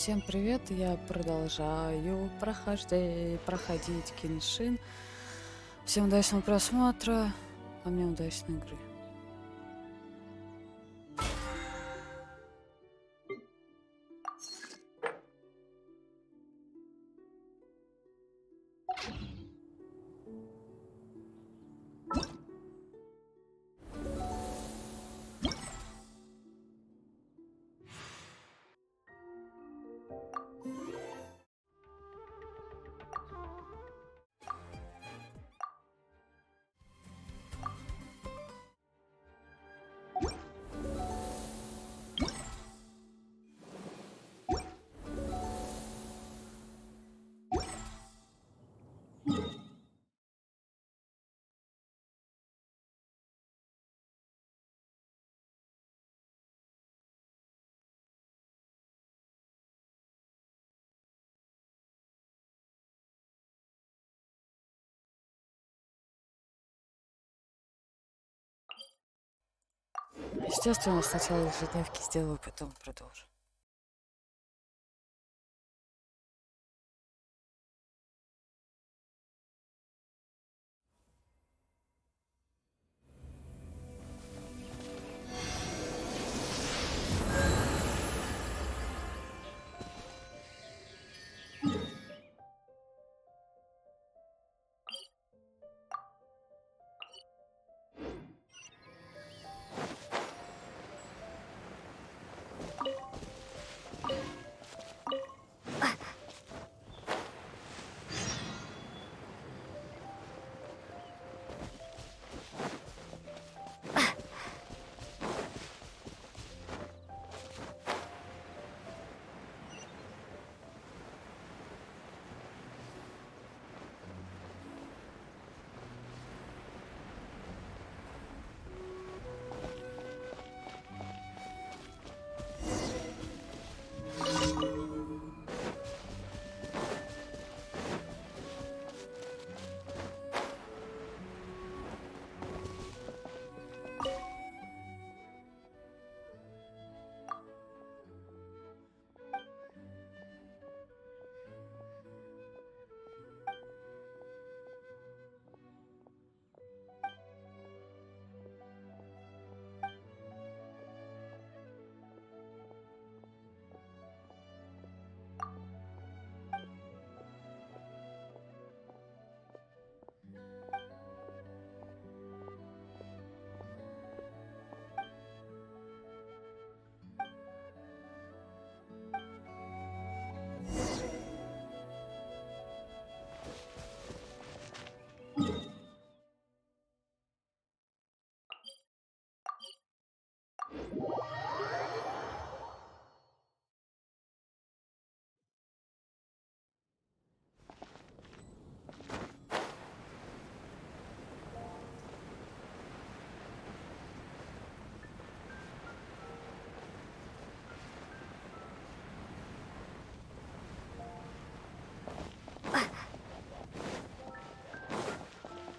Всем привет! Я продолжаю проходить Genshin. Всем удачного просмотра, а мне удачной игры. Естественно, сначала ежедневки сделаю, потом продолжу.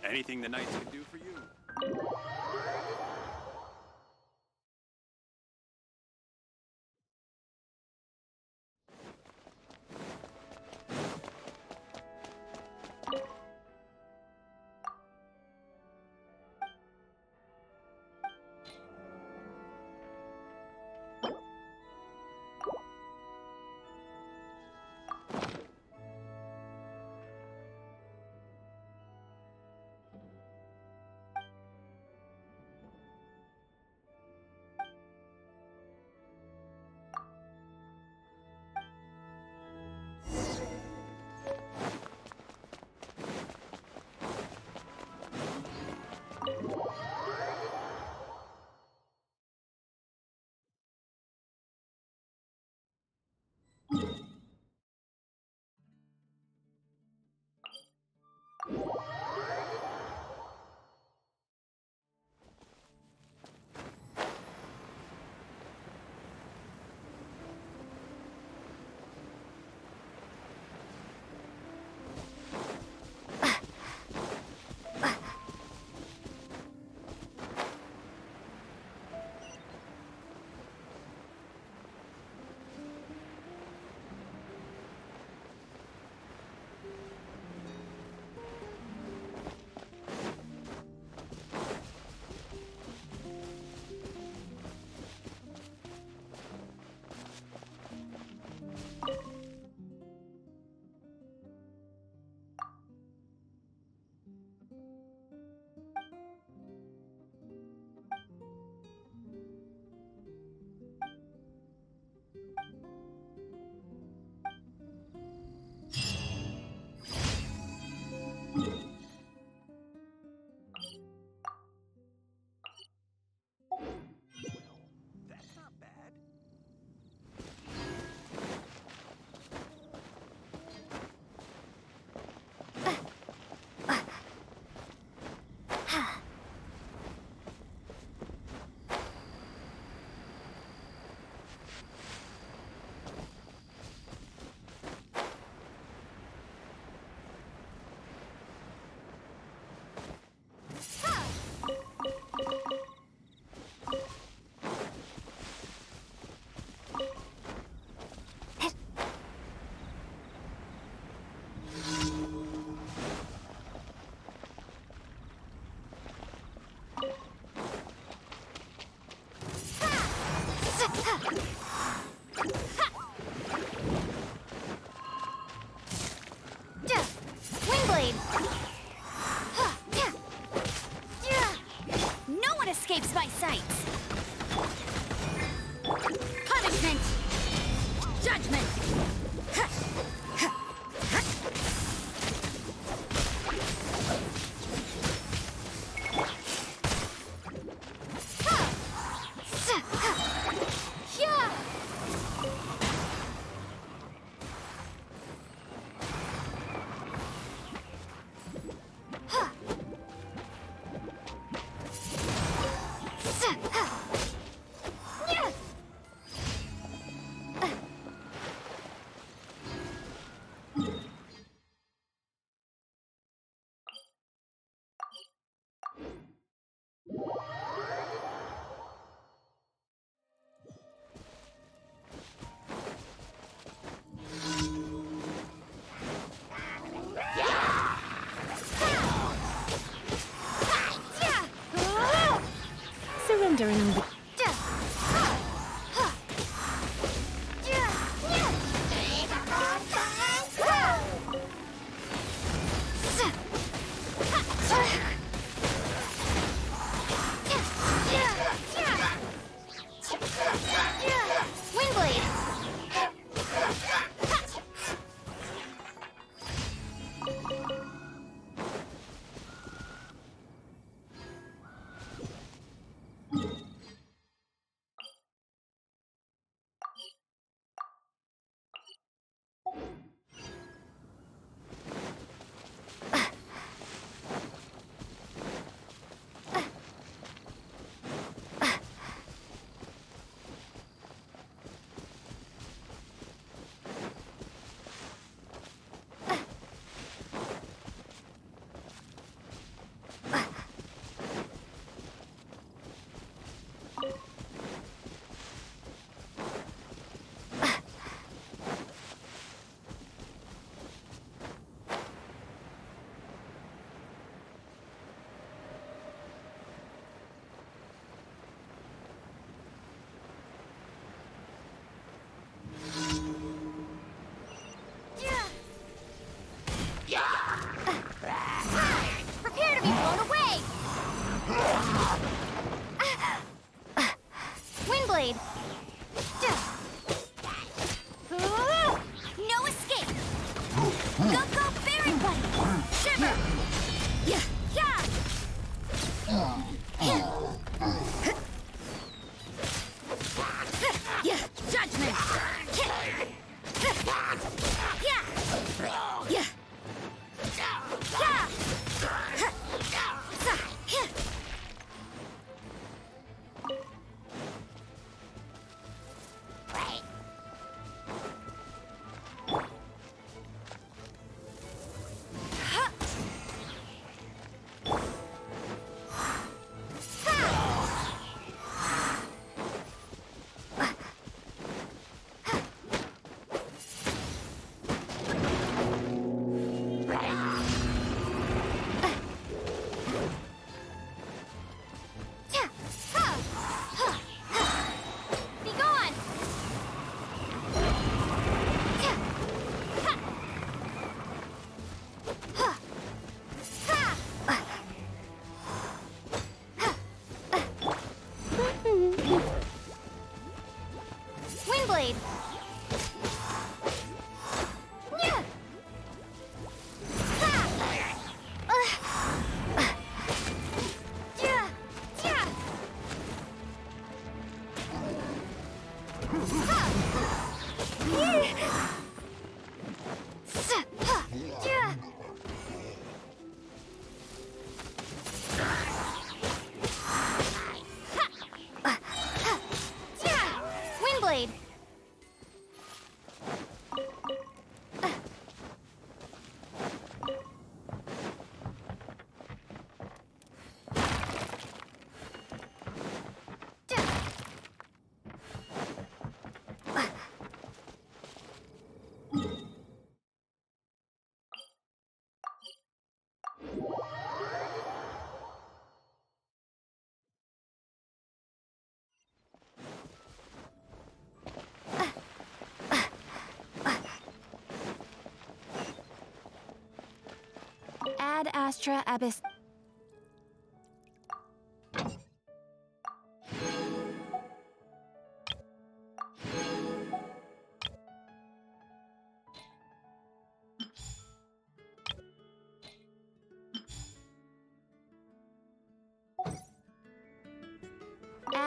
Anything the knights can do for you? Judgment! Judgment! Surrendering. Windblade! Prepare to be blown away! Windblade! No escape! Go, go, Berry Buddy! Shiver! Yeah, yeah! Yeah, judgment! Yeah! Yeah! Be gone! Windblade! Windblade! Ad Astra Abyss.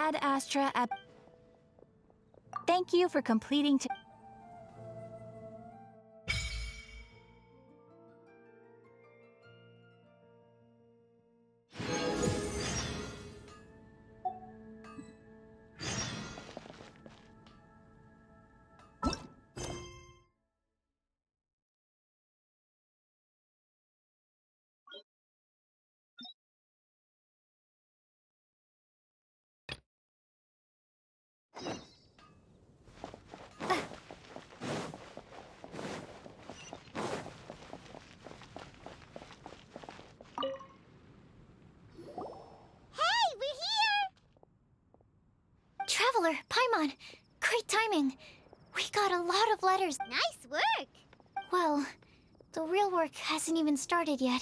Ad Astra at... Thank you for completing... Traveler, Paimon, great timing. We got a lot of letters. Nice work. Well, the real work hasn't even started yet.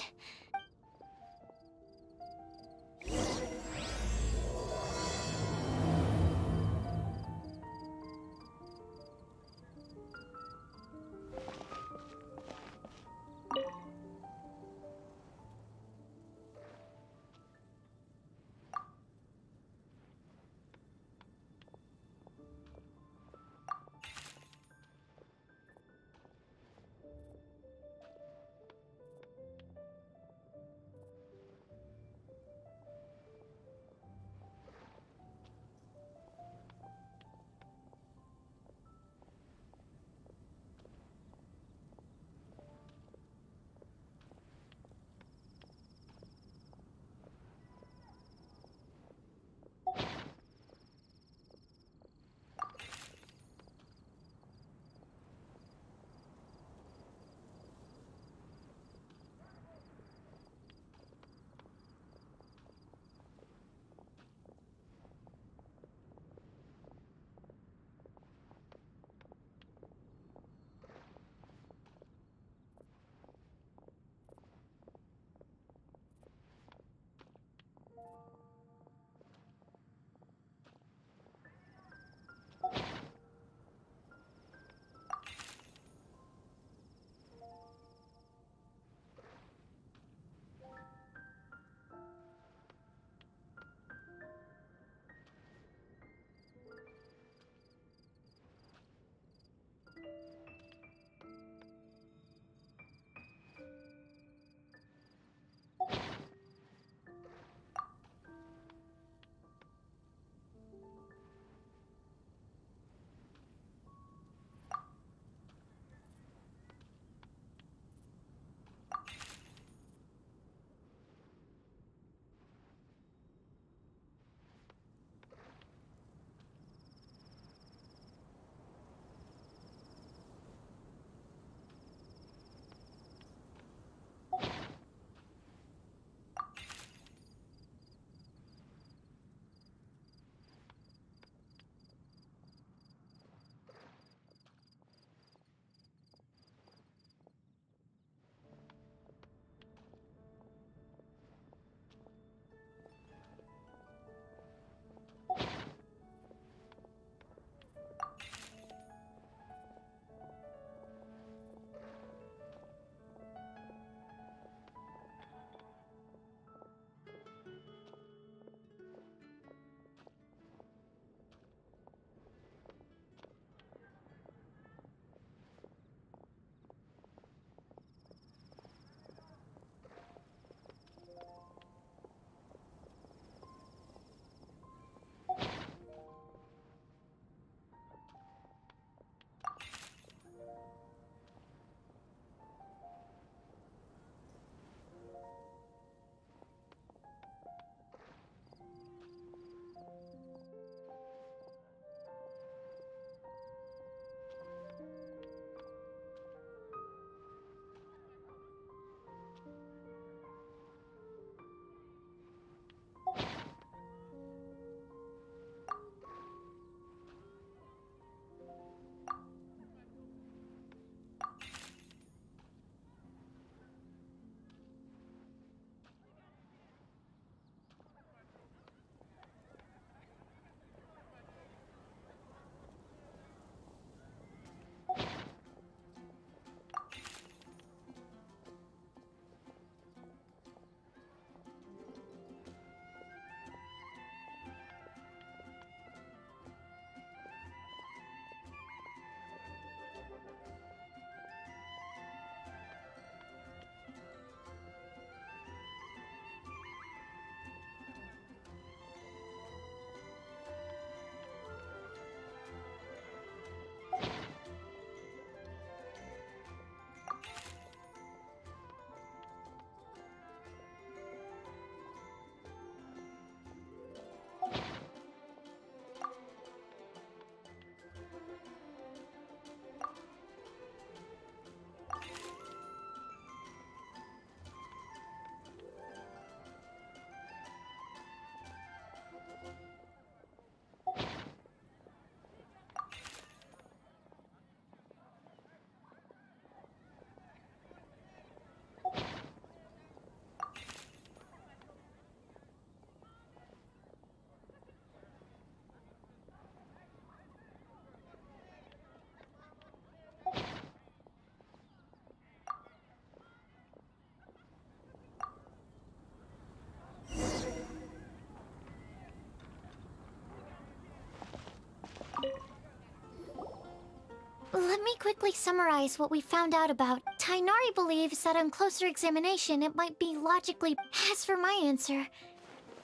Let me quickly summarize what we found out about. Tainari believes that on closer examination, it might be logically. As for my answer,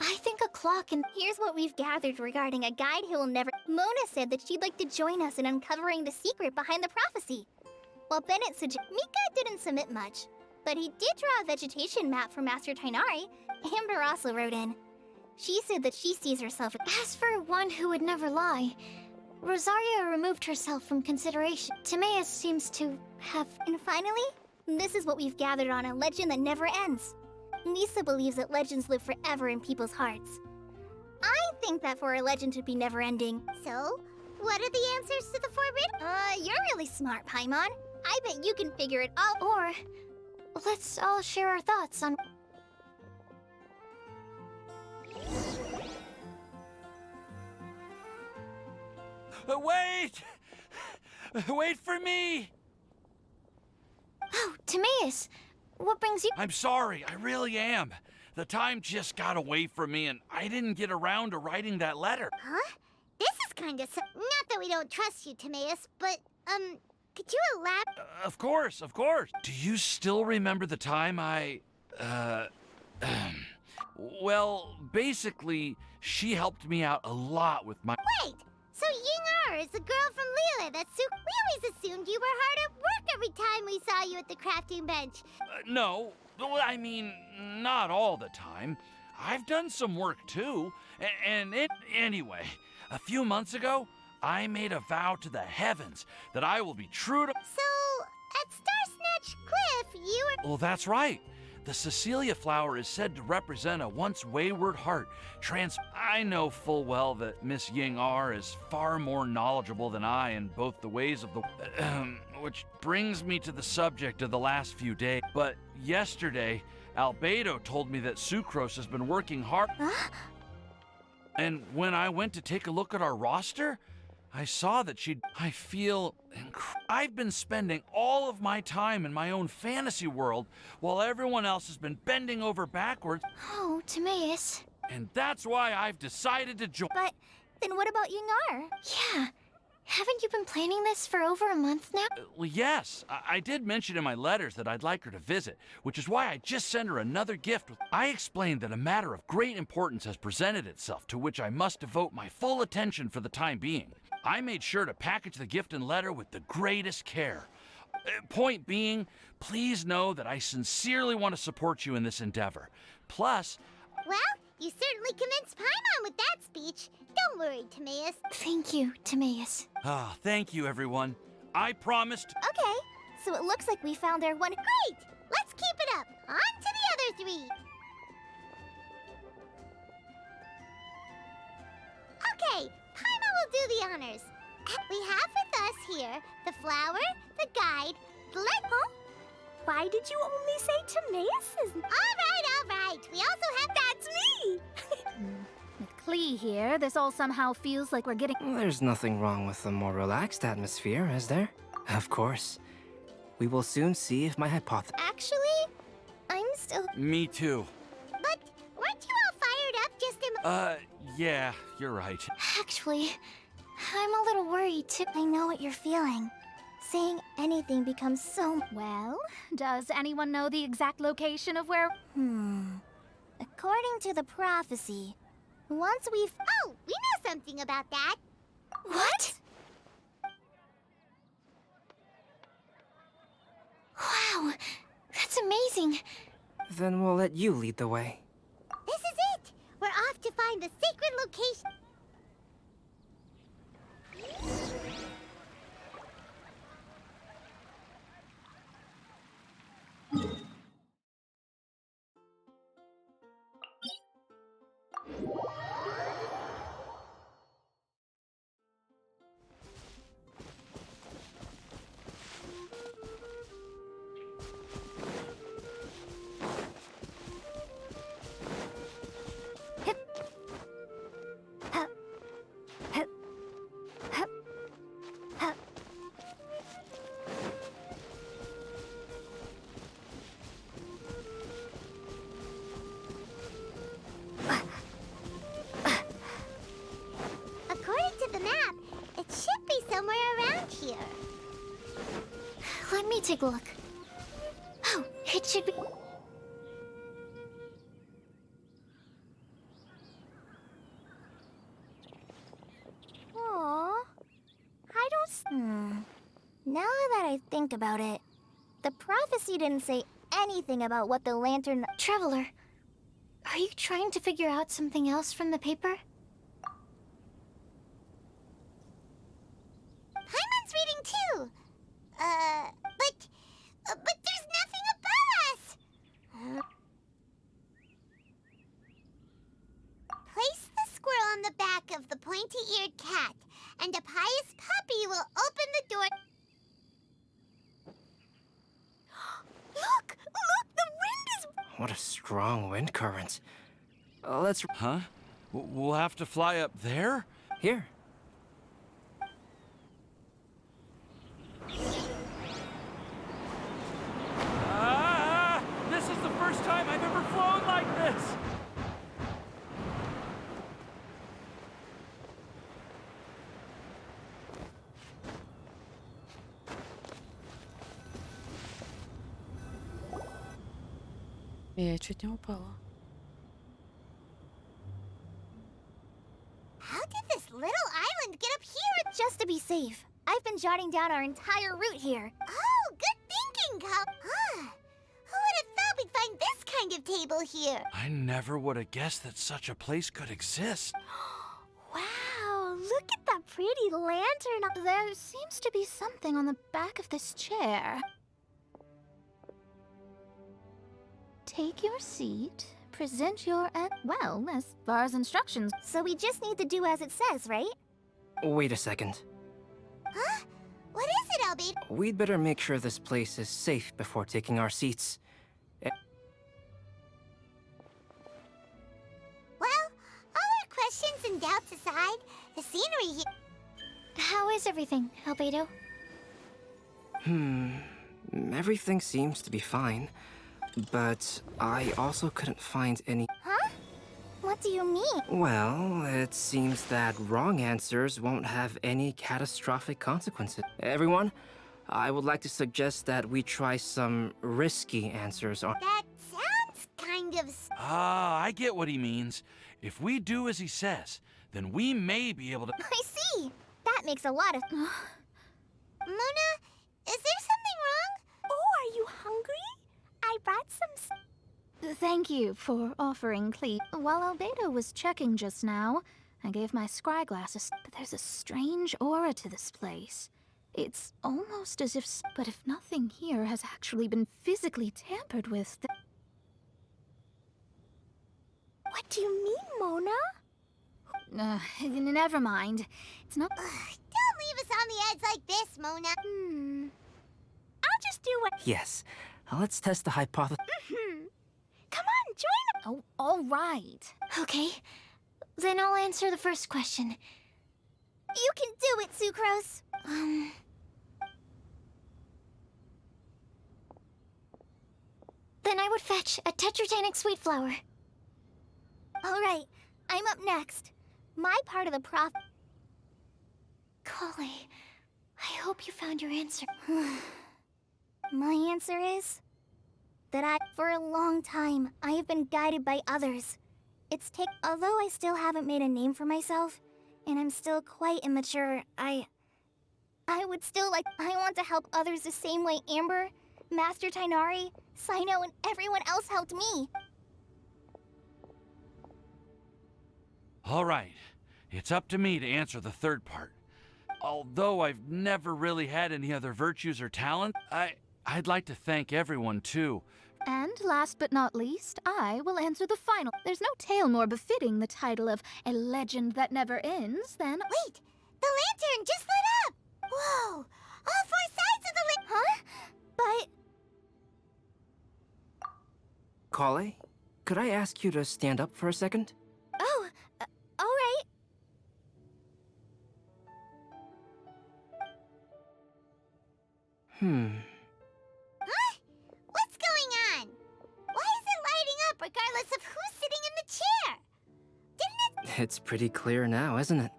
I think a clock and. Here's what we've gathered regarding a guide who will never. Mona said that she'd like to join us in uncovering the secret behind the prophecy. While Bennett suggested. Mika didn't submit much, but he did draw a vegetation map for Master Tainari. Amber also wrote in. She said that she sees herself. As for one who would never lie, Rosaria removed herself from consideration. Timaeus seems to have. And finally, this is what we've gathered on a legend that never ends. Lisa believes that legends live forever in people's hearts. I think that for a legend to be never-ending. So, what are the answers to the forbidden? You're really smart, Paimon. I bet you can figure it out. Or, let's all share our thoughts on. Wait! Wait for me! Oh, Timaeus, what brings you? I'm sorry, I really am. The time just got away from me and I didn't get around to writing that letter. Huh? This is kind of not that we don't trust you, Timaeus, but, could you elaborate? Of course, of course. Do you still remember the time well, basically, she helped me out a lot with my. Wait! So Ying-Er is the girl from Lila that we always assumed you were hard at work every time we saw you at the crafting bench. No, well, I mean, not all the time. I've done some work too. Anyway, a few months ago, I made a vow to the heavens that I will be true to. So, at Starsnatch Cliff, you were. Well, that's right. The Cecilia flower is said to represent a once wayward heart. I know full well that Miss Ying-Er is far more knowledgeable than I in both the ways of the. Which brings me to the subject of the last few days. But yesterday, Albedo told me that Sucrose has been working hard. Huh? And when I went to take a look at our roster, I saw that I feel. I've been spending all of my time in my own fantasy world while everyone else has been bending over backwards. Oh, Timaeus. And that's why I've decided to join. But then what about Ying-Er? Yeah. Haven't you been planning this for over a month now? Well, yes. I did mention in my letters that I'd like her to visit, which is why I just sent her another gift. I explained that a matter of great importance has presented itself to which I must devote my full attention for the time being. I made sure to package the gift and letter with the greatest care. Point being, please know that I sincerely want to support you in this endeavor. Plus... Well, you certainly convinced Paimon with that speech. Don't worry, Timaeus. Thank you, Timaeus. Ah, thank you, everyone. I promised... Okay, so it looks like we found our one. Great! Let's keep it up. On to the other three. Okay, Paimon will do the honors. We have with us here the flower, the guide, the Huh? Why did you only say Timaeus? All right. We also have... That's me! With Klee here, this all somehow feels like we're getting. There's nothing wrong with a more relaxed atmosphere, is there? Of course. We will soon see if my hypothesis. Actually, I'm still. Me too. But weren't you all fired up just in... Yeah, you're right. Actually, I'm a little worried too. I know what you're feeling. Saying anything becomes so. Well, does anyone know the exact location of where. According to the prophecy, once we've. Oh, we know something about that. What? Wow, that's amazing. Then we'll let you lead the way. This is it. We're off to find the sacred location. take a look. Oh, it should be... Aww. I don't... Now that I think about it, the prophecy didn't say anything about what the lantern... Traveler, are you trying to figure out something else from the paper? Paimon's reading too. But there's nothing above us. Place the squirrel on the back of the pointy-eared cat, and a pious puppy will open the door. Look! The wind is... What a strong wind current. Let's... Huh? We'll have to fly up there? Here. This is the first time I've ever flown like this! Я чуть не упала. How did this little island get up here? Just to be safe, I've been jotting down our entire route here. Oh, good thinking, Cup. Who would have thought we'd find this kind of table here? I never would have guessed that such a place could exist. Wow, look at that pretty lantern. There seems to be something on the back of this chair. Take your seat, present your... well, as far as instructions. So we just need to do as it says, right? Wait a second. Huh? What is it, Albie? We'd better make sure this place is safe before taking our seats. Well, all our questions and doubts aside, the scenery here... How is everything, Albedo? Everything seems to be fine. But I also couldn't find any... Huh? What do you mean? Well, it seems that wrong answers won't have any catastrophic consequences. Everyone, I would like to suggest that we try some risky answers on... That sounds kind of... Ah, I get what he means. If we do as he says, then we may be able to... I see. That makes a lot of... Mona, is there something wrong? Oh, are you hungry? I brought some... Thank you for offering Cleve. While Albedo was checking just now, I gave my scry glasses. But there's a strange aura to this place. It's almost as if... But if nothing here has actually been physically tampered with... What do you mean, Mona? Never mind. It's not... Don't leave us on the edge like this, Mona. I'll just do what... Yes, let's test the hypothesis. Come on, join... Oh, all right. Okay, then I'll answer the first question. You can do it, Sucrose. Then I would fetch a tetragenic sweet flower. All right, I'm up next. My part of the Collie, I hope you found your answer. My answer is that for a long time, I have been guided by others. Although I still haven't made a name for myself, and I'm still quite immature, I want to help others the same way Amber, Master Tighnari, Sino, and everyone else helped me. All right, it's up to me to answer the third part. Although I've never really had any other virtues or talent, I'd like to thank everyone, too. And last but not least, I will answer the final. There's no tale more befitting the title of a legend that never ends than... Wait! The lantern just lit up! Whoa! All four sides of the Huh? But... Kale, could I ask you to stand up for a second? Oh, all right. Huh? What's going on? Why is it lighting up regardless of who's sitting in the chair? Didn't it... It's pretty clear now, isn't it?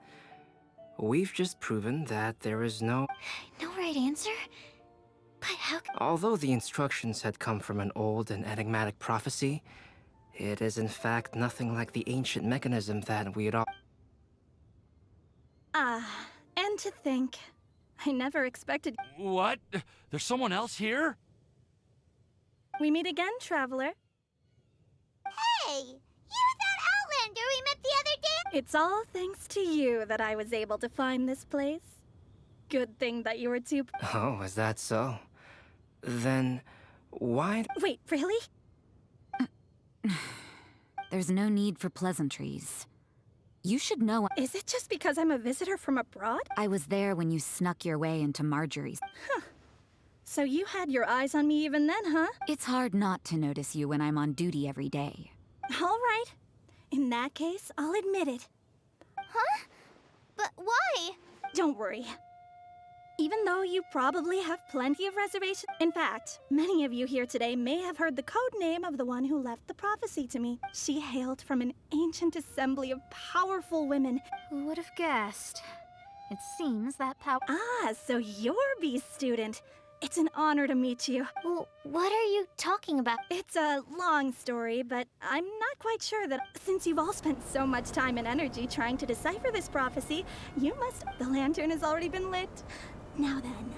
We've just proven that there is no... No right answer? But How c- Although the instructions had come from an old and enigmatic prophecy, it is in fact nothing like the ancient mechanism that we had all... Ah, and to think, I never expected What? There's someone else here? we meet again, traveler. Hey! You're that Outlander we met the other day! It's all thanks to you that I was able to find this place. Good thing that you were too. Oh, is that so? Then why... Wait, really? There's no need for pleasantries. You should know Is it just because I'm a visitor from abroad? I was there when you snuck your way into Marjorie's. So you had your eyes on me even then, huh? It's hard not to notice you when I'm on duty every day. All right. In that case, I'll admit it. Huh? But why? Don't worry. Even though you probably have plenty of reservations. In fact, many of you here today may have heard the code name of the one who left the prophecy to me. She hailed from an ancient assembly of powerful women. Who would have guessed? It seems that power. Ah, so you're B's student. It's an honor to meet you. Well, what are you talking about? It's a long story, but I'm not quite sure that since you've all spent so much time and energy trying to decipher this prophecy, you must. The lantern has already been lit. Now then,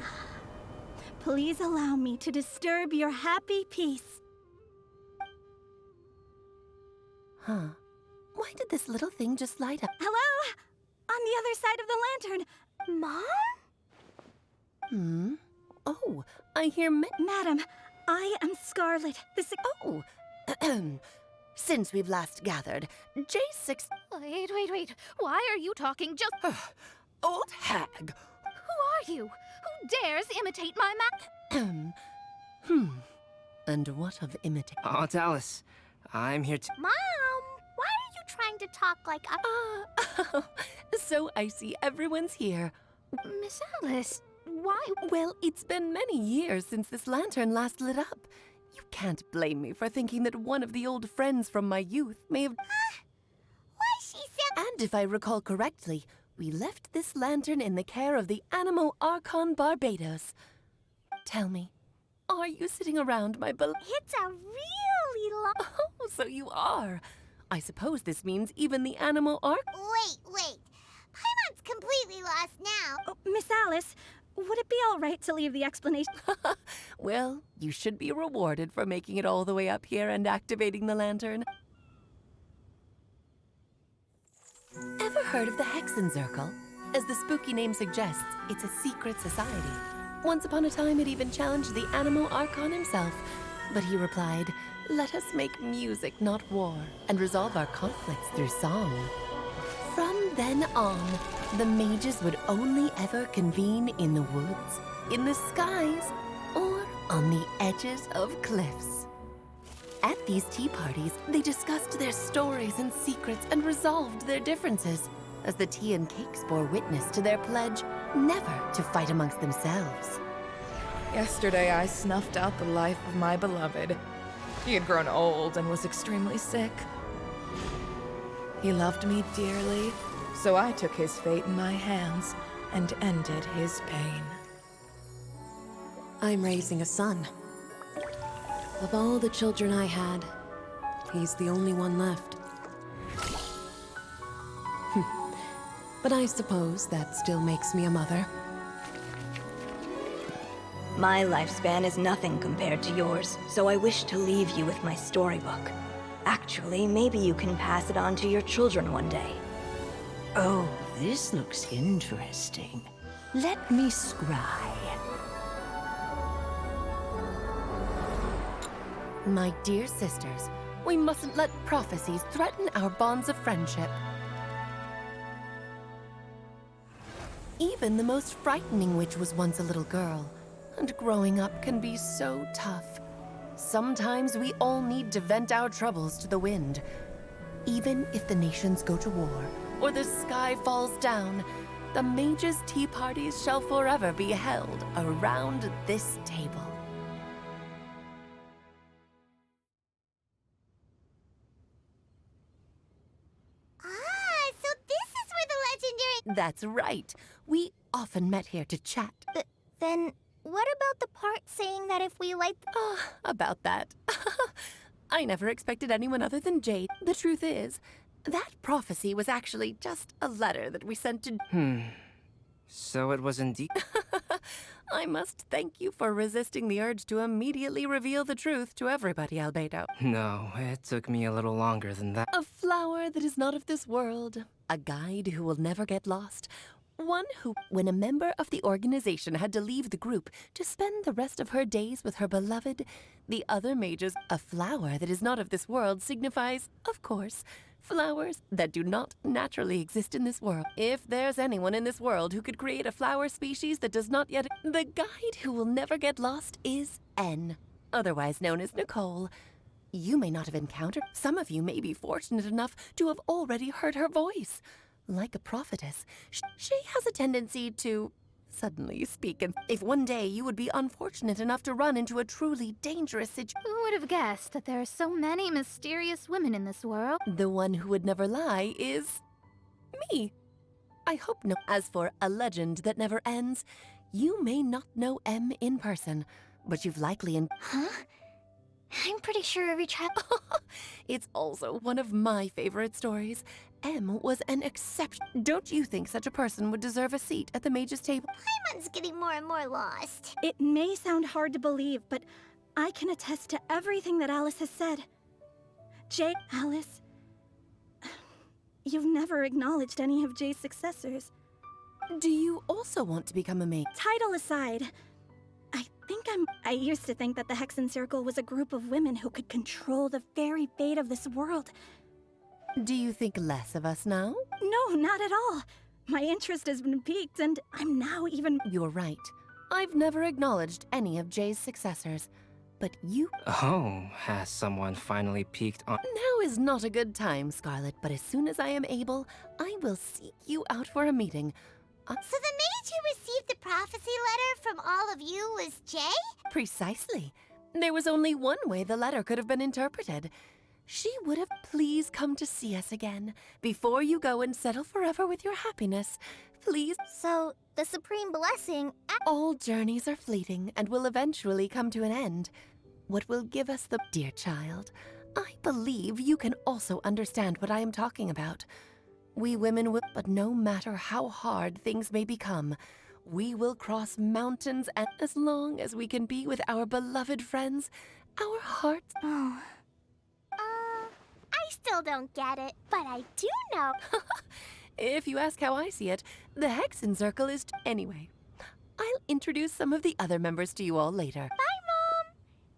please allow me to disturb your happy peace. Huh. Why did this little thing just light up? Hello? On the other side of the lantern. Hmm? Mom? Oh, I hear Madam, I am Scarlet. This. Oh! Since we've last gathered, J6... Wait. Why are you talking just... Old hag! Who are you? Who dares imitate my And what of imitate? Oh, Dallas, I'm here to... Mom! Why are you trying to talk like a... So I see everyone's here. Miss Alice, why... Well, it's been many years since this lantern last lit up. You can't blame me for thinking that one of the old friends from my youth may have... Why she said... And if I recall correctly, we left this lantern in the care of the Animo Archon Barbados. Tell me, are you sitting around my It's a really long... Oh, so you are. I suppose this means even the Animo Arch... Wait. Paimon's completely lost now. Oh, Miss Alice, would it be all right to leave the explanation? Well, you should be rewarded for making it all the way up here and activating the lantern. Ever heard of the Hexenzirkel? As the spooky name suggests, it's a secret society. Once upon a time, it even challenged the Animo Archon himself. But he replied, "Let us make music, not war, and resolve our conflicts through song." From then on, the mages would only ever convene in the woods, in the skies, or on the edges of cliffs. At these tea parties, they discussed their stories and secrets and resolved their differences, as the tea and cakes bore witness to their pledge never to fight amongst themselves. Yesterday, I snuffed out the life of my beloved. He had grown old and was extremely sick. He loved me dearly, so I took his fate in my hands and ended his pain. I'm raising a son. Of all the children I had, he's the only one left. But I suppose that still makes me a mother. My lifespan is nothing compared to yours, so I wish to leave you with my storybook. Actually, maybe you can pass it on to your children one day. Oh, this looks interesting. Let me scry. My dear sisters, we mustn't let prophecies threaten our bonds of friendship. Even the most frightening witch was once a little girl, and growing up can be so tough. Sometimes we all need to vent our troubles to the wind. Even if the nations go to war, or the sky falls down, the mages' tea parties shall forever be held around this table. Ah, so this is where the legendary... That's right. We often met here to chat. Then what about the part saying that if we like... About that. I never expected anyone other than Jade. The truth is, that prophecy was actually just a letter that we sent to... So it was indeed... I must thank you for resisting the urge to immediately reveal the truth to everybody, Albedo. No, it took me a little longer than that. A flower that is not of this world. A guide who will never get lost. One who, when a member of the organization had to leave the group to spend the rest of her days with her beloved, the other mages, a flower that is not of this world signifies, of course, flowers that do not naturally exist in this world. If there's anyone in this world who could create a flower species that does not yet... The guide who will never get lost is N, otherwise known as Nicole. You may not have encountered... Some of you may be fortunate enough to have already heard her voice. Like a prophetess, she has a tendency to suddenly speak, and if one day you would be unfortunate enough to run into a truly dangerous situation... Who would have guessed that there are so many mysterious women in this world? The one who would never lie is... me. I hope no... As for a legend that never ends, you may not know M in person, but you've likely... Huh? I'm pretty sure every child... It's also one of my favorite stories. M was an exception. Don't you think such a person would deserve a seat at the mage's table? Paimon's getting more and more lost. It may sound hard to believe, but I can attest to everything that Alice has said. Alice, you've never acknowledged any of Jay's successors. Do you also want to become a mage? Title aside, I used to think that the Hexen Circle was a group of women who could control the very fate of this world. Do you think less of us now? No, not at all. My interest has been piqued, and I'm now even... You're right. I've never acknowledged any of Jay's successors. But you... Oh, has someone finally peeked on... Now is not a good time, Scarlet, but as soon as I am able, I will seek you out for a meeting. So the mage who received the prophecy letter from all of you was Jay? Precisely. There was only one way the letter could have been interpreted. She would have please come to see us again, before you go and settle forever with your happiness. Please. So, the supreme blessing... All journeys are fleeting and will eventually come to an end. What will give us the... Dear child, I believe you can also understand what I am talking about. We women will... But no matter how hard things may become, we will cross mountains, and as long as we can be with our beloved friends, our hearts... Oh... I still don't get it, but I do know. If you ask how I see it, the Hexen Circle is... Anyway, I'll introduce some of the other members to you all later. Bye,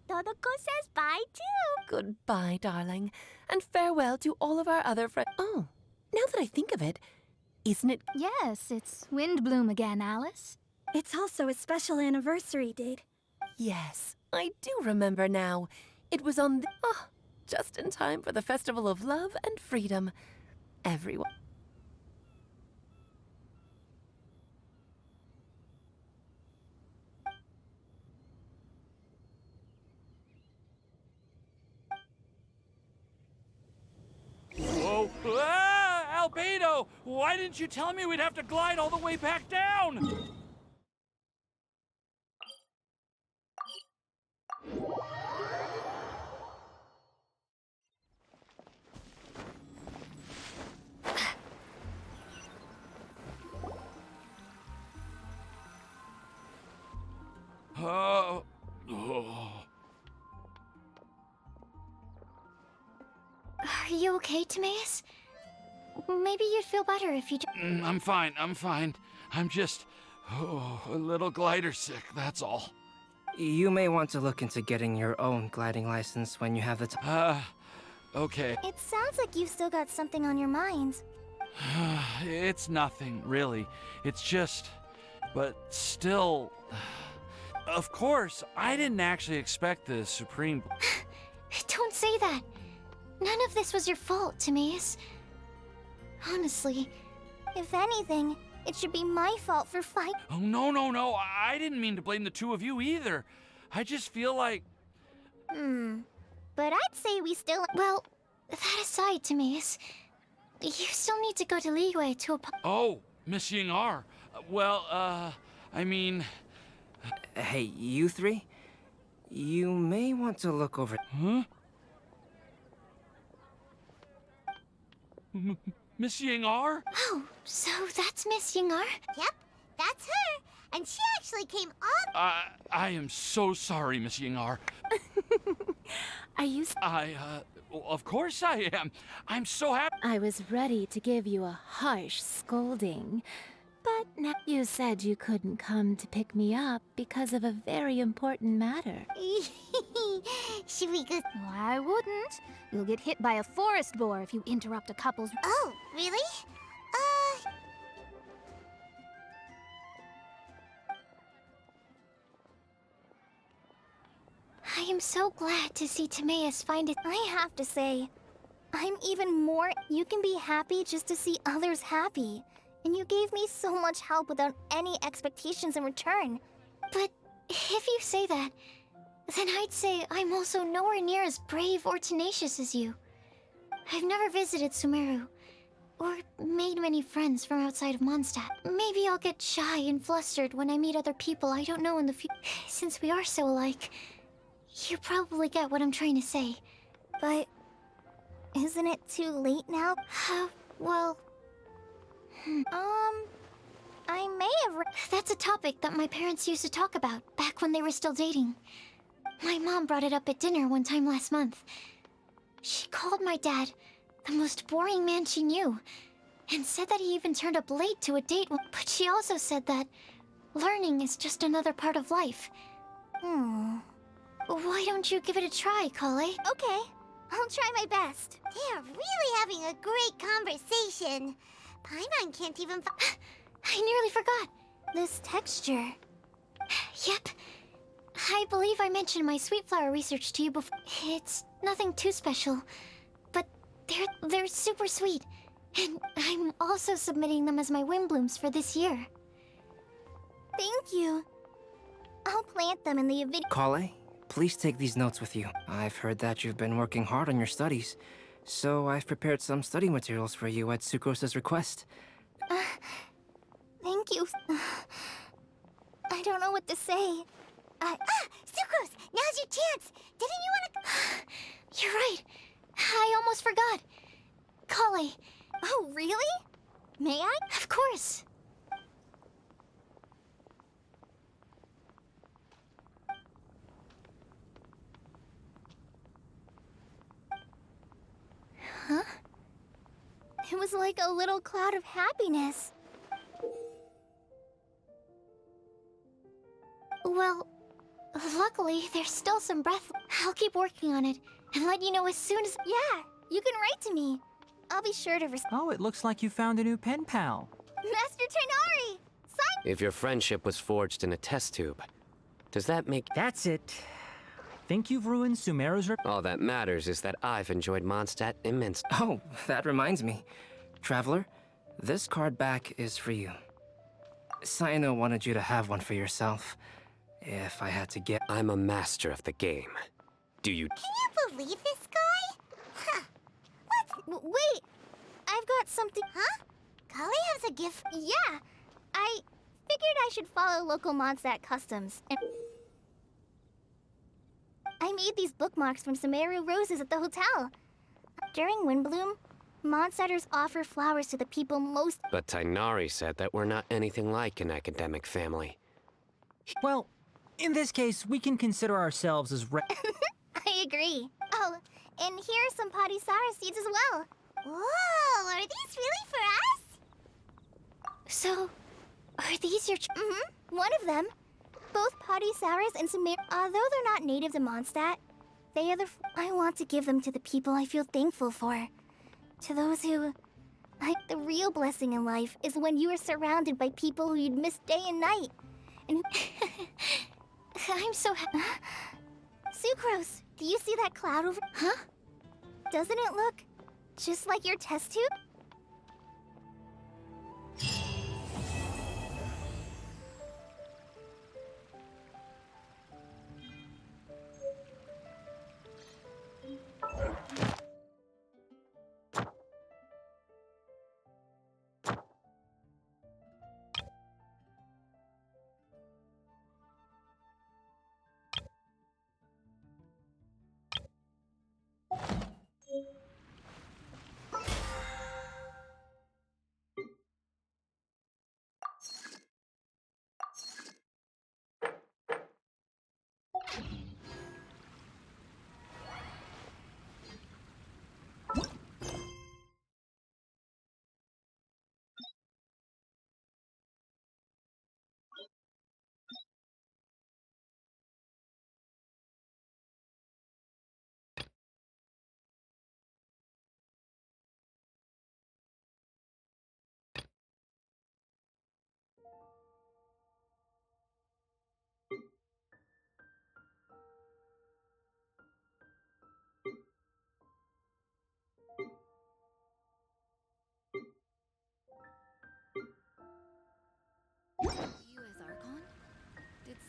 Mom! Todoko says bye, too. Goodbye, darling. And farewell to all of our other friends. Oh, now that I think of it, isn't it... Yes, it's Windbloom again, Alice. It's also a special anniversary date. Yes, I do remember now. It was on the... Oh, just in time for the Festival of Love and Freedom. Everyone... Whoa! Ah! Albedo! Why didn't you tell me we'd have to glide all the way back down? Oh. Are you okay, Timaeus? Maybe you'd feel better if you I'm fine, I'm fine. I'm just a little glider sick, that's all. You may want to look into getting your own gliding license when you have the time. Okay. It sounds like you've still got something on your mind. It's nothing, really. It's just... But still... Of course, I didn't actually expect the Supreme... Don't say that. None of this was your fault, Timaeus. Honestly. If anything, it should be my fault for fighting. Oh, no. I didn't mean to blame the two of you either. I just feel like... But I'd say we still... Well, that aside, Timaeus, you still need to go to Liyue to... Oh, Miss Ying-ar. Well, I mean... Hey, you three? You may want to look over... Huh? Miss Ying-ar? Oh, so that's Miss Ying-ar? Yep, that's her. And she actually came all... I am so sorry, Miss Ying-ar. Are you... Well, of course I am. I'm so happy. I was ready to give you a harsh scolding. But now you said you couldn't come to pick me up because of a very important matter. Should we go... I wouldn't. You'll get hit by a forest boar if you interrupt a couple's... Oh, really? I am so glad to see Timaeus find it. I have to say, I'm even more... You can be happy just to see others happy. And you gave me so much help without any expectations in return. But if you say that, then I'd say I'm also nowhere near as brave or tenacious as you. I've never visited Sumeru, or made many friends from outside of Mondstadt. Maybe I'll get shy and flustered when I meet other people I don't know in the future. Since we are so alike, you probably get what I'm trying to say. But... isn't it too late now? Well... I may have... That's a topic that my parents used to talk about back when they were still dating. My mom brought it up at dinner one time last month. She called my dad the most boring man she knew, and said that he even turned up late to a date. But she also said that learning is just another part of life. Why don't you give it a try, Kale? Okay, I'll try my best. They are really having a great conversation. Paimon can't even... I nearly forgot. This texture... Yep. I believe I mentioned my sweet flower research to you before. It's nothing too special, but they're super sweet. And I'm also submitting them as my wind blooms for this year. Thank you. I'll plant them in the video... Kale, please take these notes with you. I've heard that you've been working hard on your studies, so I've prepared some study materials for you at Sucrose's request. Thank you. I don't know what to say. Sucrose! Now's your chance! Didn't you want to... You're right. I almost forgot. Kale. Oh, really? May I? Of course. Huh? It was like a little cloud of happiness. Well, luckily, there's still some breath. I'll keep working on it and let you know as soon as... Yeah, you can write to me. I'll be sure to Oh, it looks like you found a new pen pal. Master Tainari! Sign... If your friendship was forged in a test tube, does that make... That's it. Think you've ruined Sumeru's... All that matters is that I've enjoyed Mondstadt immensely. Oh, that reminds me. Traveler, this card back is for you. Saino wanted you to have one for yourself. If I had to get... I'm a master of the game. Do you... Can you believe this guy? Huh. What? Wait! I've got something... Huh? Kale has a gift... Yeah! I figured I should follow local Mondstadt customs. And I made these bookmarks from Sumeru roses at the hotel. During Windbloom, Mondstadters offer flowers to the people most... But Tainari said that we're not anything like an academic family. Well, in this case, we can consider ourselves as I agree. Oh, and here are some Padisara seeds as well. Whoa, are these really for us? So, are these your... One of them. Both Padisaras and Sumeru... Although they're not native to Mondstadt, they are the... I want to give them to the people I feel thankful for. To those who... the real blessing in life is when you are surrounded by people who you'd miss day and night. And I'm so happy. Sucrose, do you see that cloud over... Huh? Doesn't it look just like your test tube?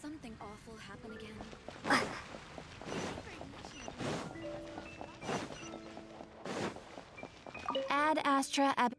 something awful happen again? Ad Astra ab.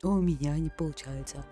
У меня не получается.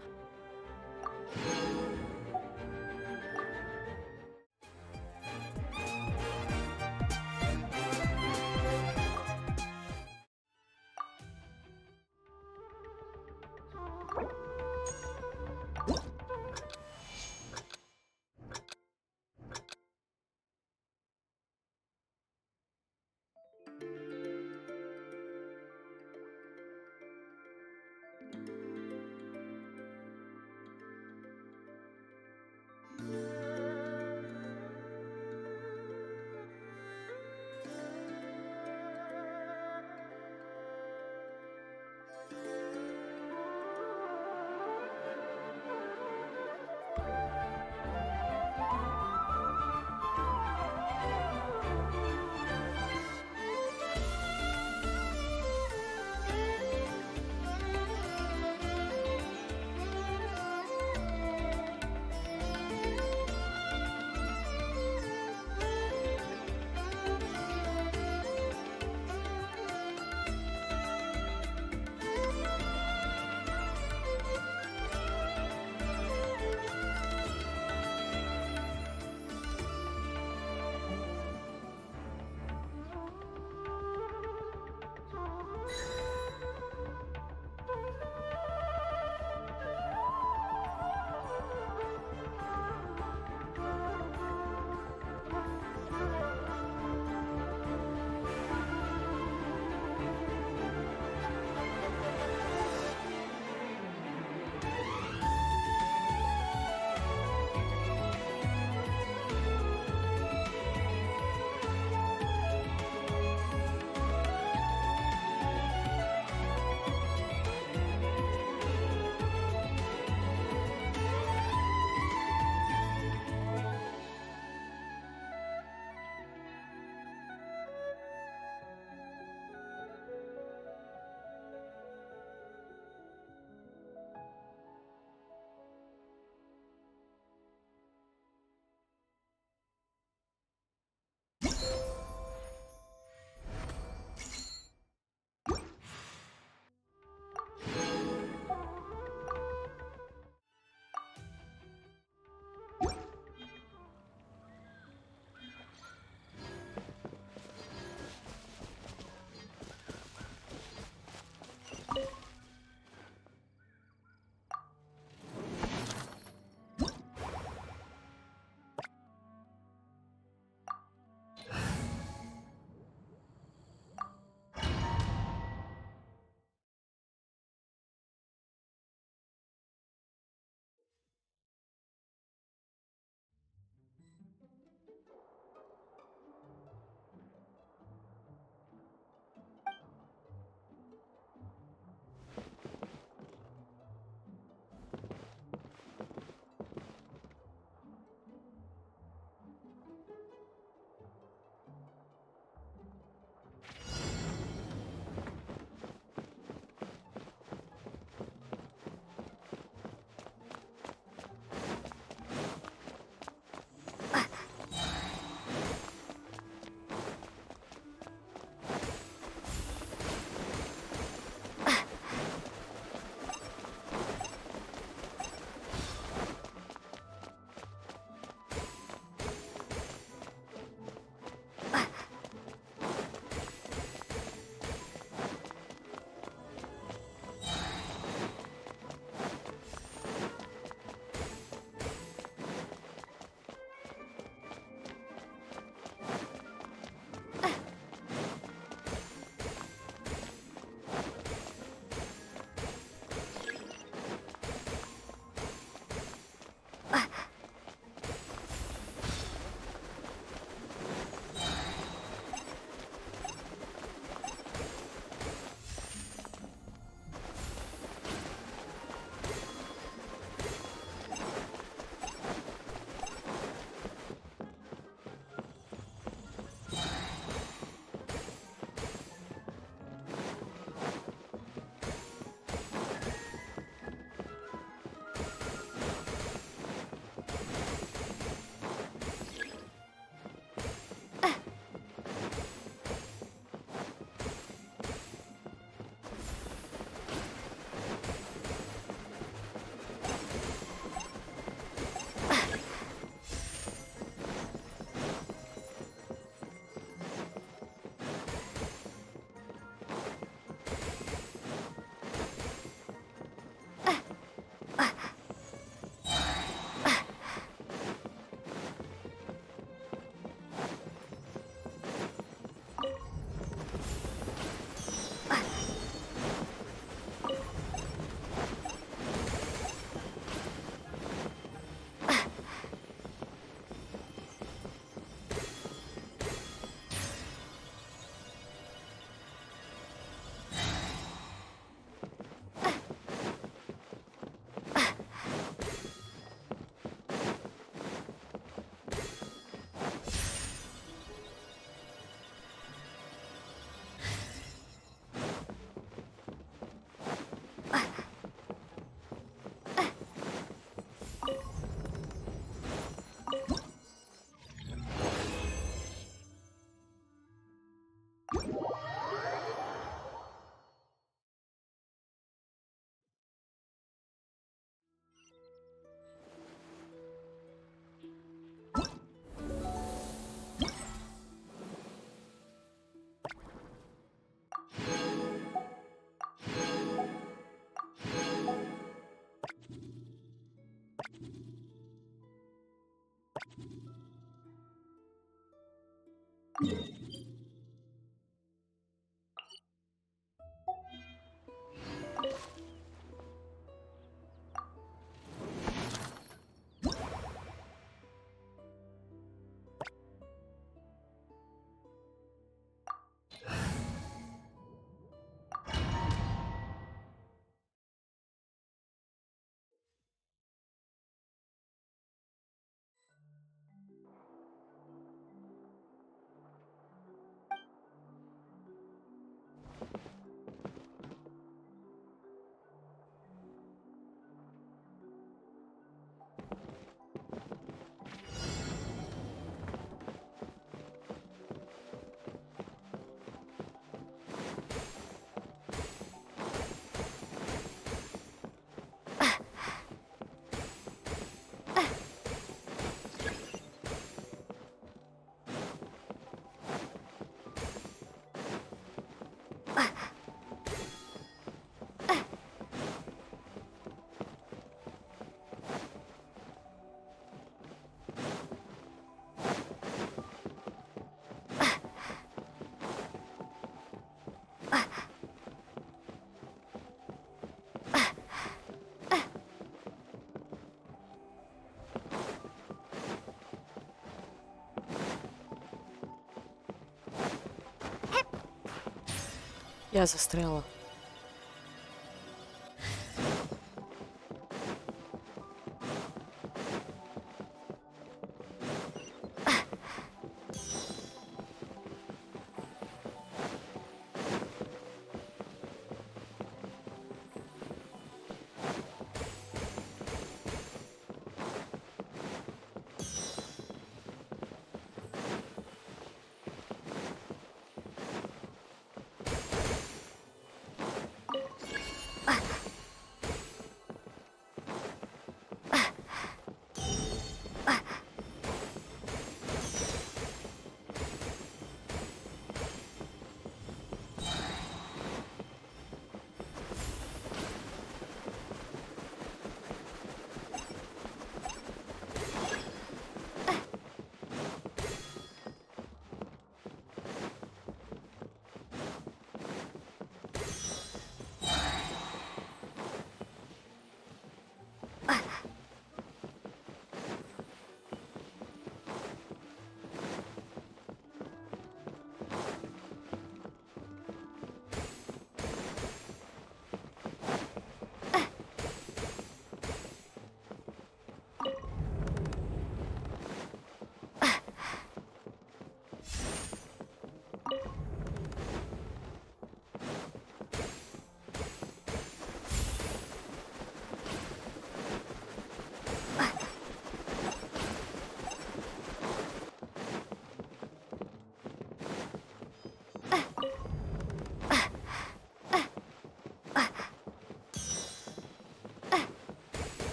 Я застряла.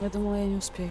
Я думала, я не успею.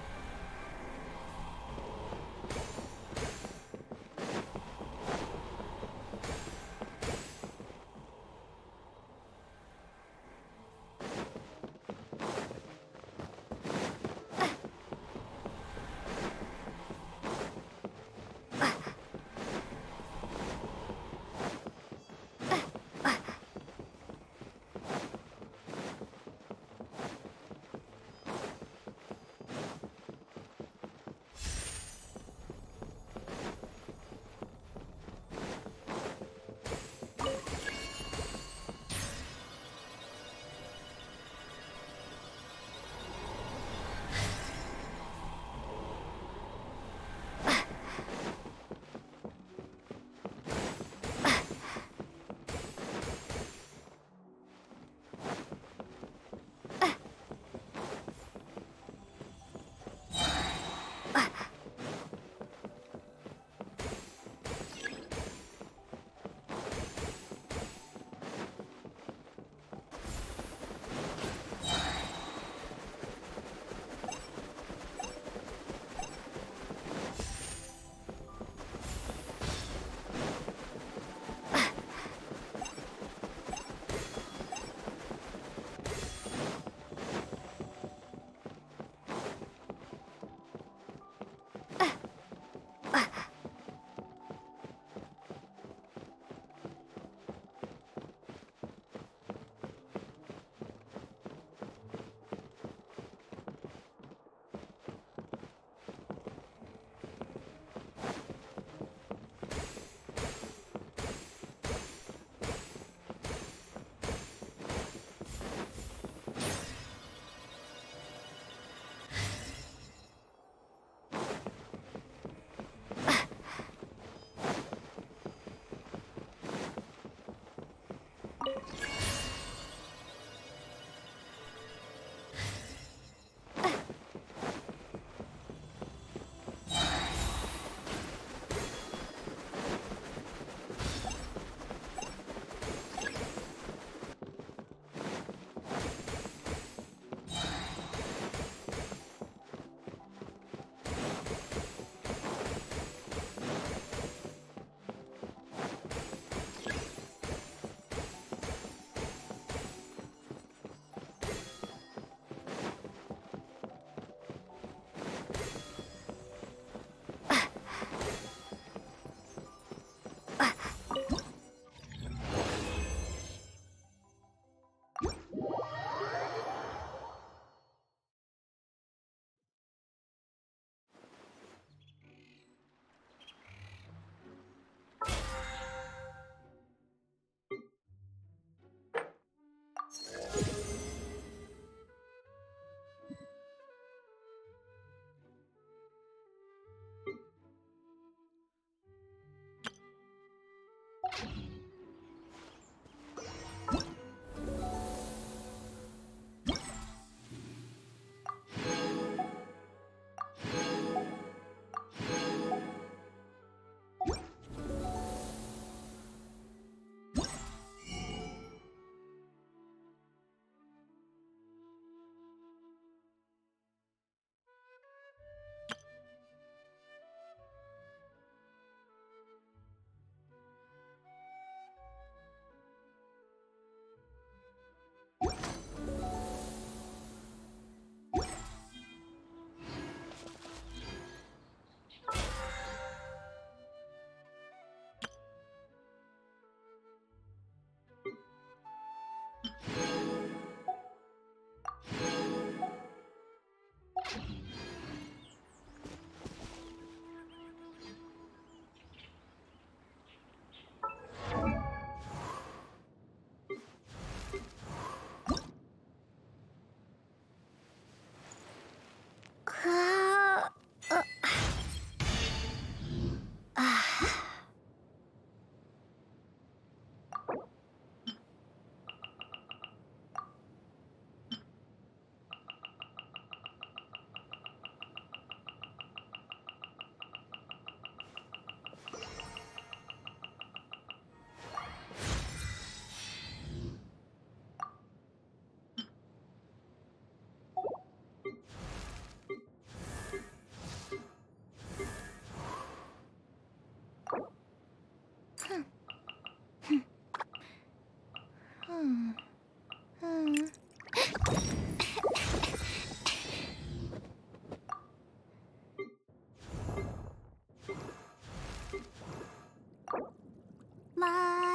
La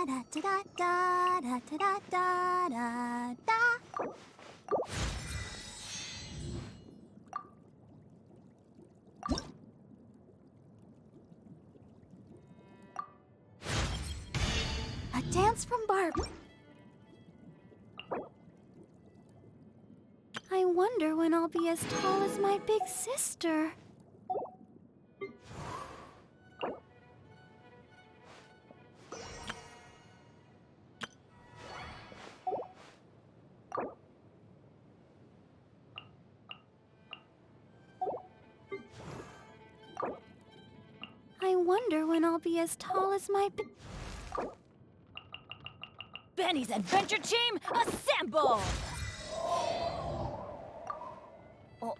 da da da da da da da da. A dance from Barb. I wonder when I'll be as tall as my big sister. I wonder when I'll be as tall as my big... Benny's adventure team, assemble! Oh.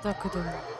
Так и думал.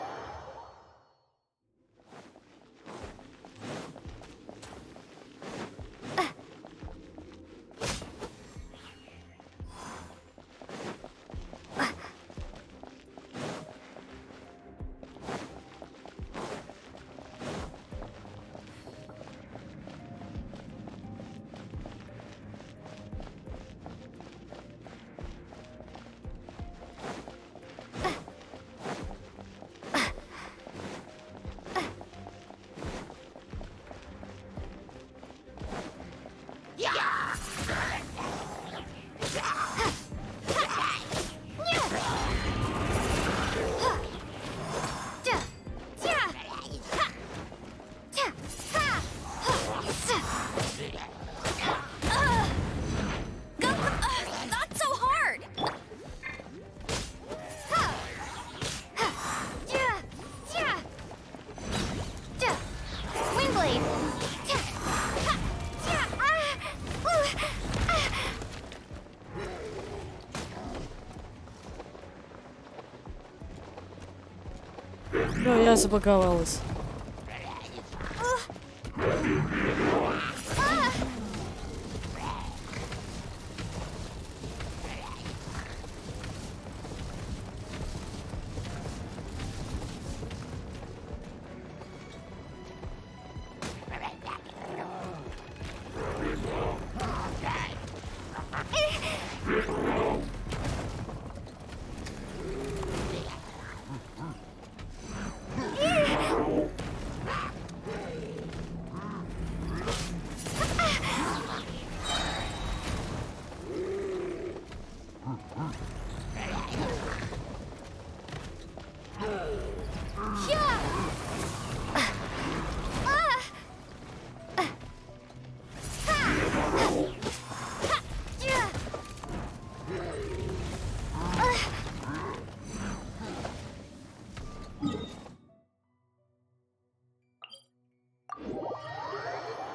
Игра забаговалась.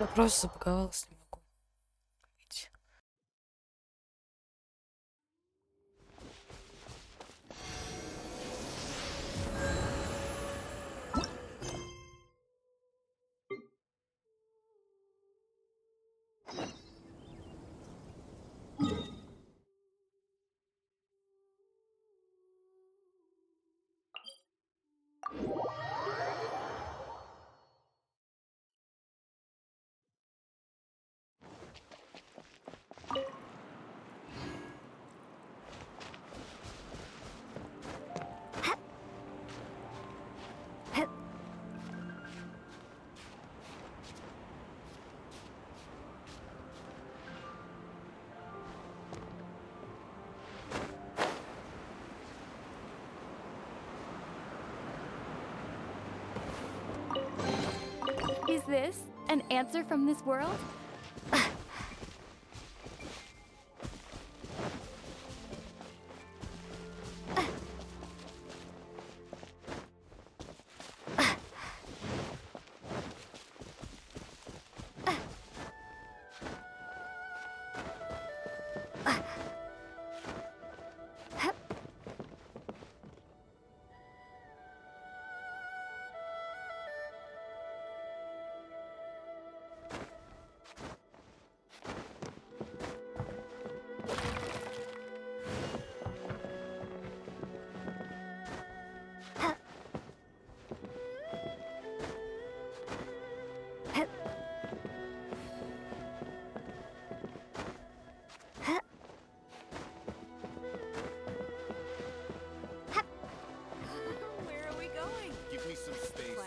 Я просто забаговалась, не могу. Видите. Is this an answer from this world? Where are we going? Give me some space.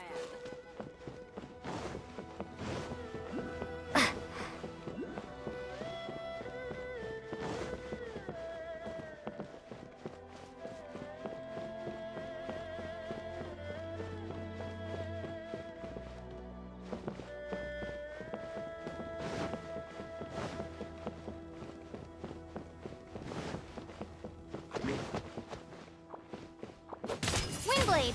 Windblade!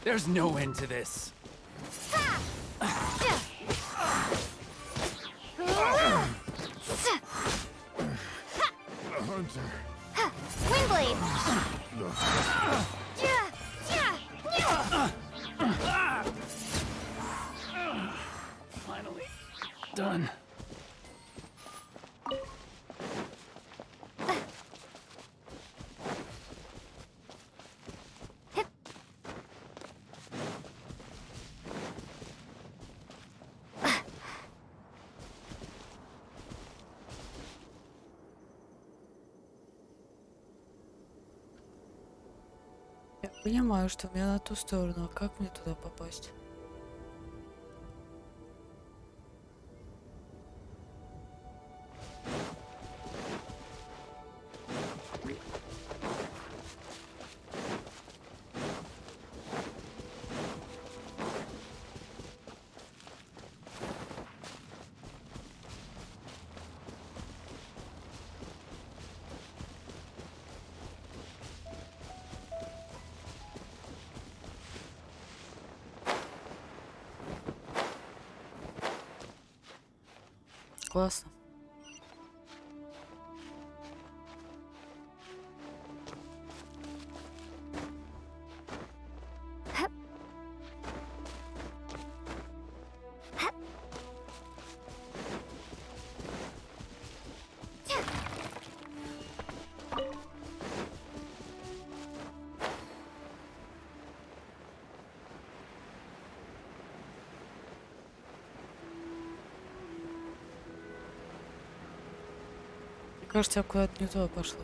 There's no end to this. Windblade! Finally done. Я понимаю, что мне на ту сторону, а как мне туда попасть? Классно. Мне кажется, я куда-то не туда пошла.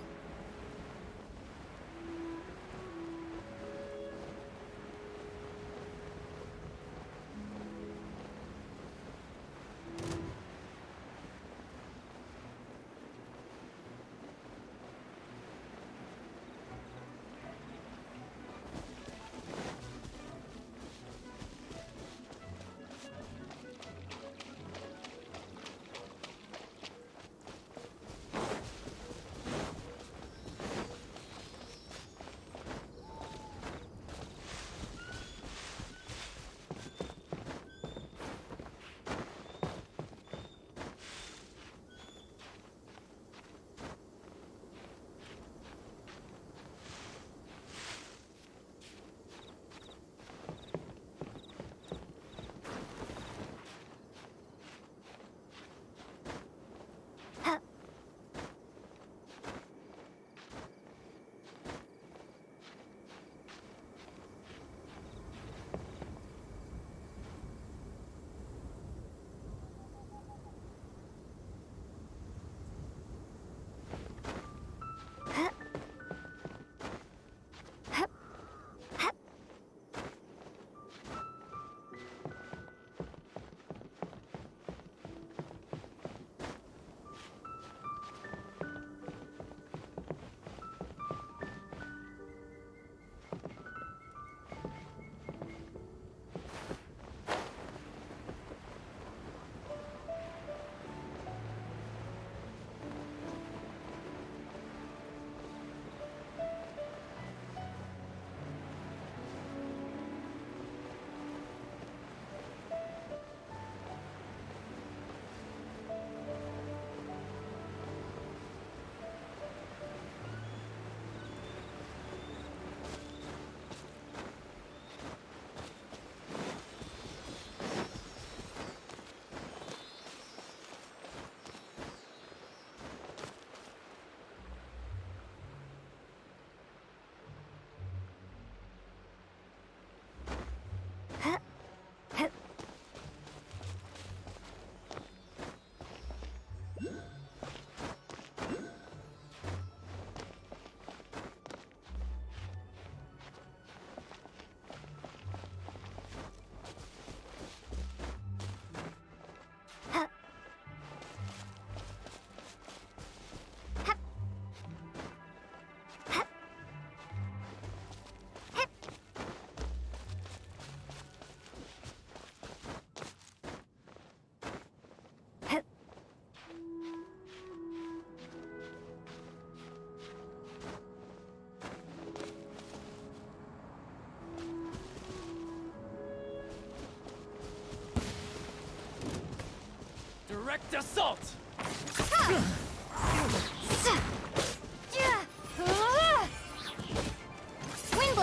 Direct assault!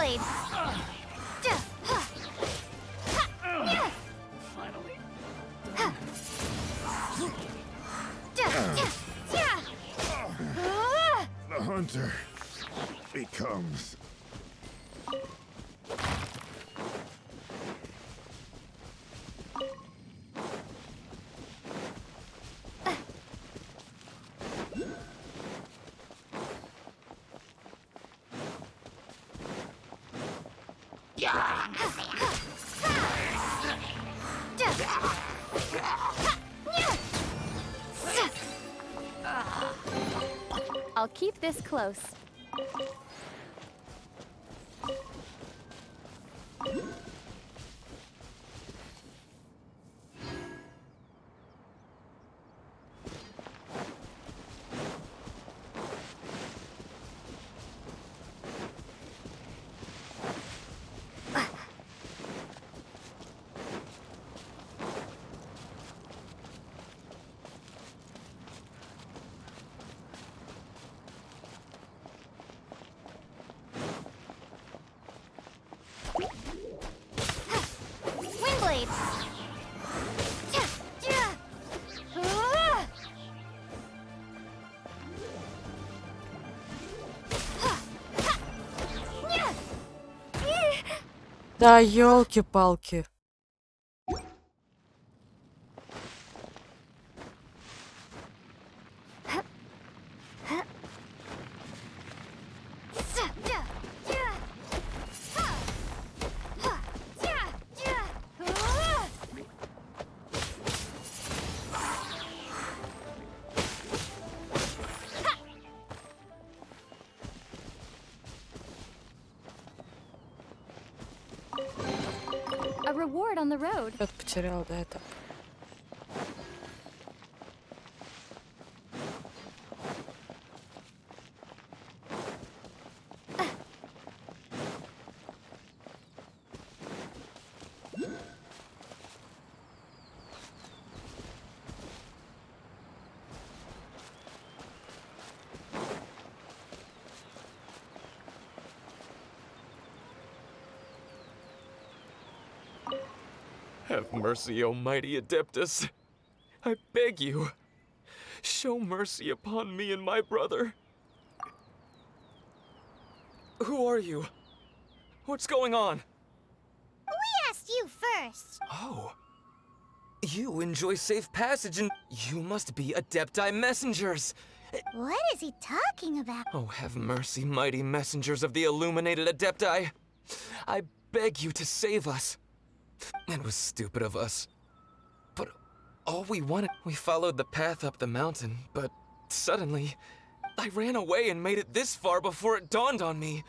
Windblade! Finally. The hunter becomes... I'll keep this close. Windblade! Да, елки-палки. A reward on the road. Что-то потерял, да, это. Have mercy, O mighty Adeptus. I beg you, show mercy upon me and my brother. Who are you? What's going on? We asked you first. Oh. You enjoy safe passage and you must be Adepti messengers. What is he talking about? Oh, have mercy, mighty messengers of the illuminated Adepti. I beg you to save us. It was stupid of us. But all we wanted, we followed the path up the mountain, but suddenly, I ran away and made it this far before it dawned on me.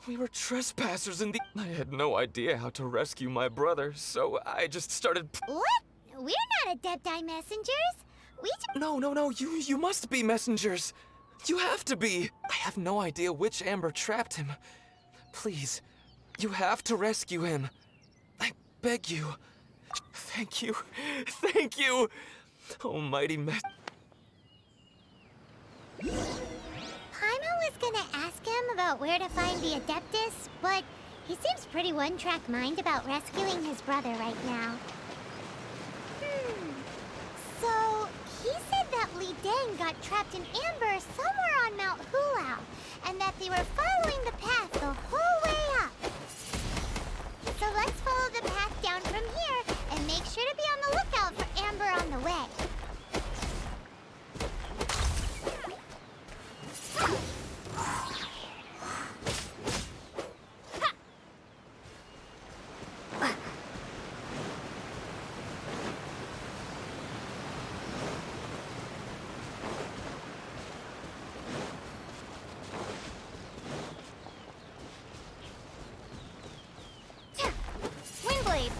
We were trespassers in the... I had no idea how to rescue my brother, so I just started... What? We're not Adepti messengers. We No, you must be messengers. You have to be. I have no idea which amber trapped him. Please, you have to rescue him. I beg you. Thank you. Thank you. Almighty mess... Paimon was gonna ask him about where to find the Adeptus, but he seems pretty one-track mind about rescuing his brother right now. So, he said that Li Deng got trapped in amber somewhere on Mount Hulao, and that they were following the path the whole way up. So let's follow the path down from here, and make sure to be on the lookout for amber on the way. Windblade!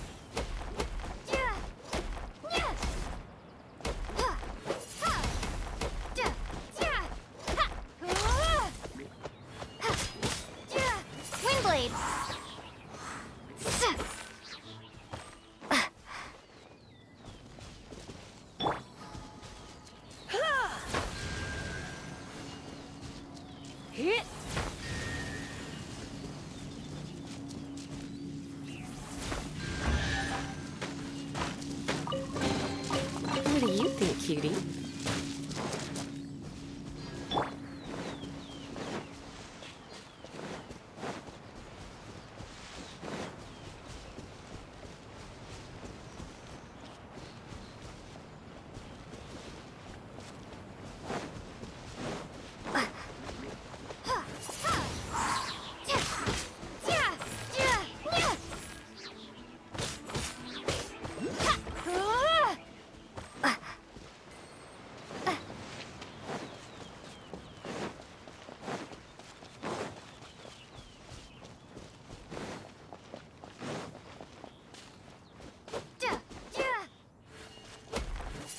Windblade! lady.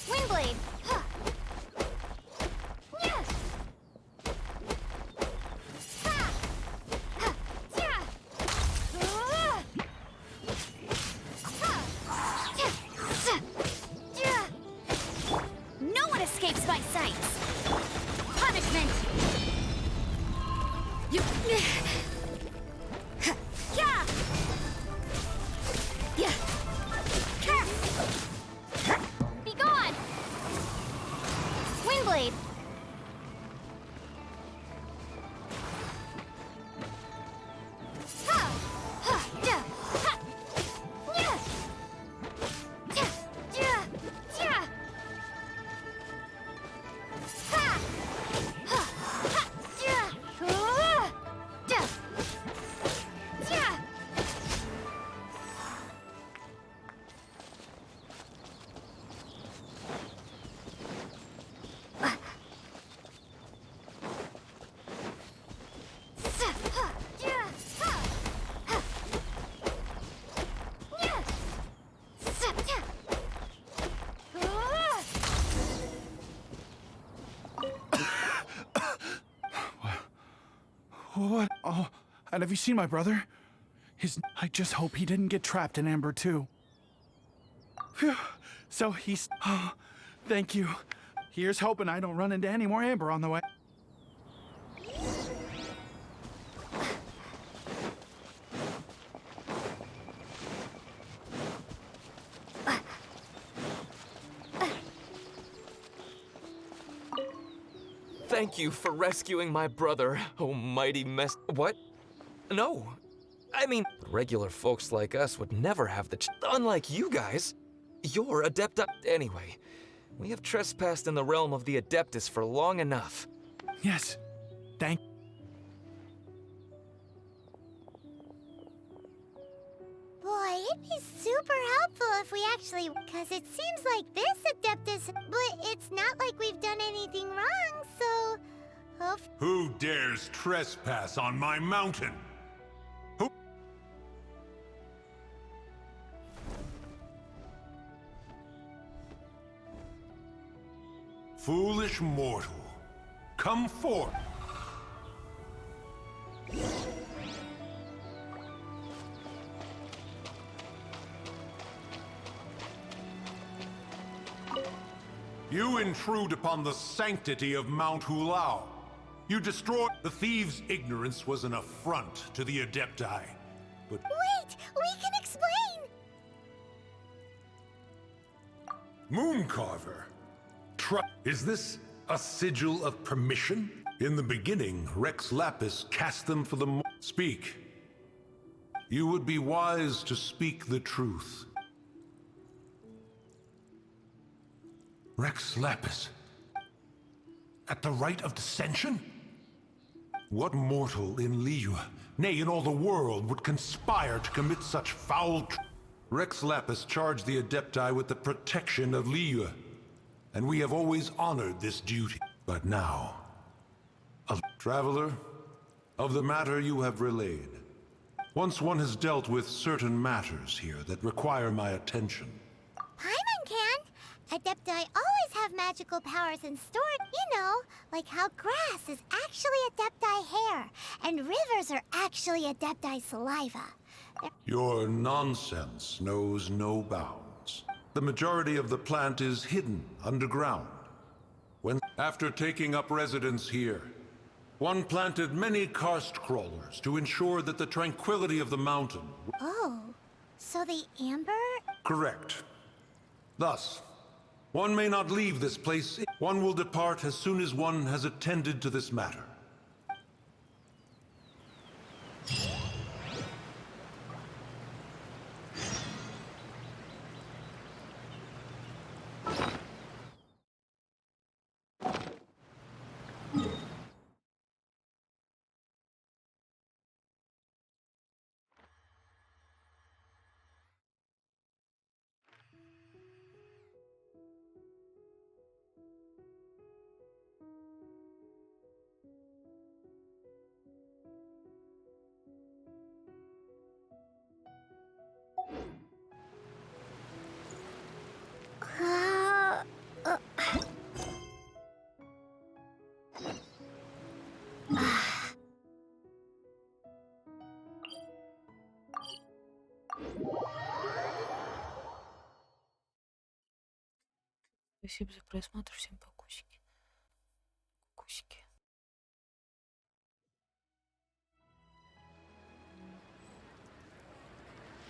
Windblade! No one escapes my sights. Punishment. You. Yeah. Yeah. Be gone! Windblade! What? Oh, and have you seen my brother? I just hope he didn't get trapped in Amber too. Phew. So he's... Oh, thank you. Here's hoping I don't run into any more Amber on the way. Thank you for rescuing my brother, oh mighty mess. What? No. I mean, regular folks like us would never have the unlike you guys. You're Adepta. Anyway, we have trespassed in the realm of the Adeptus for long enough. Yes. Thank... Boy, it'd be super helpful if we actually... Because it seems like this Adeptus... But it's not like we've done anything wrong, so... Who dares trespass on my mountain? Who? Foolish mortal, come forth. You intrude upon the sanctity of Mount Hulao. You destroy... The thieves' ignorance was an affront to the Adepti. But... Wait! We can explain! Mooncarver? Is this a sigil of permission? In the beginning, Rex Lapis cast them for the... Speak. You would be wise to speak the truth. Rex Lapis? At the rite of dissension? What mortal in Liyue, nay, in all the world, would conspire to commit such foul... Rex Lapis charged the Adepti with the protection of Liyue, and we have always honored this duty. But now... Traveler, of the matter you have relayed, once one has dealt with certain matters here that require my attention. Paimon can! Adepti always have magical powers in store. You know, like how grass is actually Adepti hair, and rivers are actually Adepti saliva. Your nonsense knows no bounds. The majority of the plant is hidden underground. After taking up residence here, one planted many karst crawlers to ensure that the tranquility of the mountain... Oh, so the amber... Correct. Thus, One may not leave this place. One will depart as soon as one has attended to this matter. Спасибо за просмотр, всем покусики. Кусики.